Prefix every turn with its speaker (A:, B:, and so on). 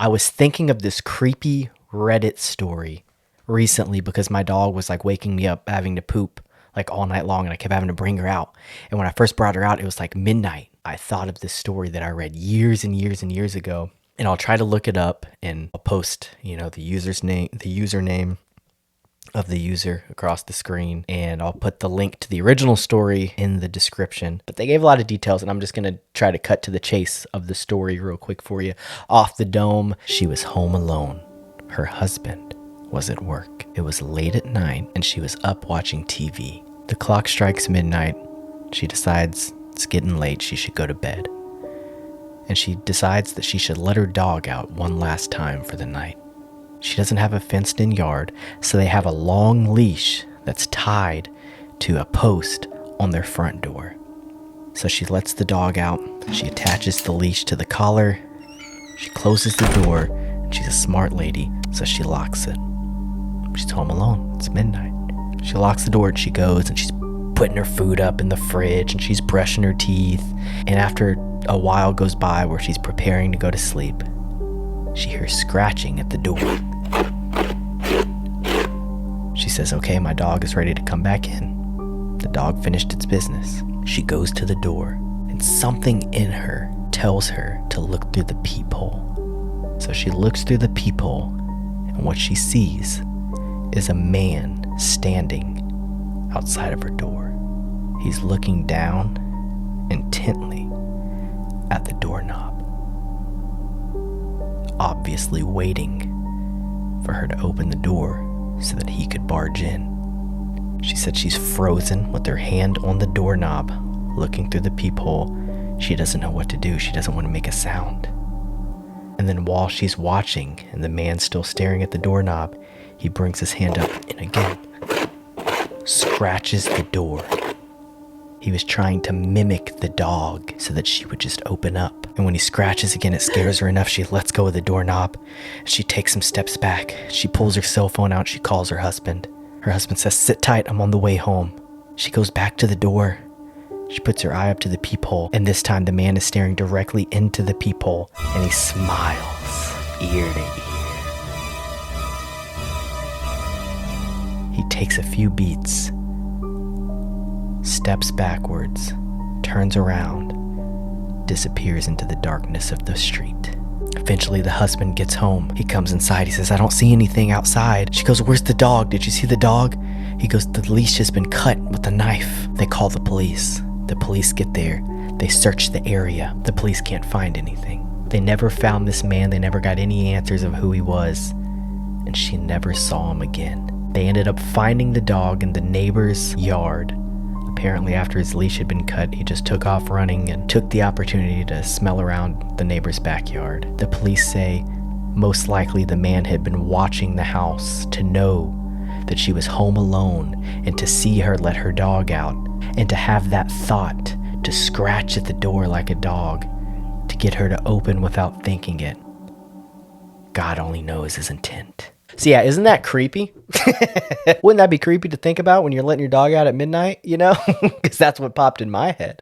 A: I was thinking of this creepy Reddit story recently because my dog was like waking me up having to poop like all night long, and I kept having to bring her out. And when I first brought her out, it was like midnight. I thought of this story that I read years and years and years ago, and I'll try to look it up and I'll post, the username of the user across the screen, and I'll put the link to the original story in the description. But they gave a lot of details, and I'm just gonna try to cut to the chase of the story real quick for you. Off the dome, she was home alone. Her husband was at work. It was late at night, and she was up watching TV. The clock strikes midnight. She decides it's getting late, she should go to bed. And she decides that she should let her dog out one last time for the night. She doesn't have a fenced-in yard, so they have a long leash that's tied to a post on their front door. So she lets the dog out, she attaches the leash to the collar, she closes the door, and she's a smart lady, so she locks it. She's home alone, it's midnight. She locks the door and she goes, and she's putting her food up in the fridge, and she's brushing her teeth. And after a while goes by where she's preparing to go to sleep, she hears scratching at the door. She says, okay, my dog is ready to come back in. The dog finished its business. She goes to the door, and something in her tells her to look through the peephole. So she looks through the peephole, and what she sees is a man standing outside of her door. He's looking down intently at the doorknob, obviously waiting for her to open the door so that he could barge in. She said she's frozen with her hand on the doorknob, looking through the peephole. She doesn't know what to do. She doesn't want to make a sound. And then while she's watching and the man's still staring at the doorknob, he brings his hand up and again scratches the door. He was trying to mimic the dog so that she would just open up. And when he scratches again, it scares her enough. She lets go of the doorknob. She takes some steps back. She pulls her cell phone out. She calls her husband. Her husband says, sit tight, I'm on the way home. She goes back to the door. She puts her eye up to the peephole. And this time the man is staring directly into the peephole. And he smiles ear to ear. He takes a few beats, steps backwards, turns around, disappears into the darkness of the street. Eventually the husband gets home. He comes inside. He says, I don't see anything outside. She goes, where's the dog? Did you see the dog? He goes, the leash has been cut with a knife. They call the police. The police get there. They search the area. The police can't find anything. They never found this man. They never got any answers of who he was. And she never saw him again. They ended up finding the dog in the neighbor's yard. Apparently after his leash had been cut, he just took off running and took the opportunity to smell around the neighbor's backyard. The police say most likely the man had been watching the house to know that she was home alone and to see her let her dog out and to have that thought to scratch at the door like a dog to get her to open without thinking it. God only knows his intent. So yeah, isn't that creepy? Wouldn't that be creepy to think about when you're letting your dog out at midnight, Because that's what popped in my head.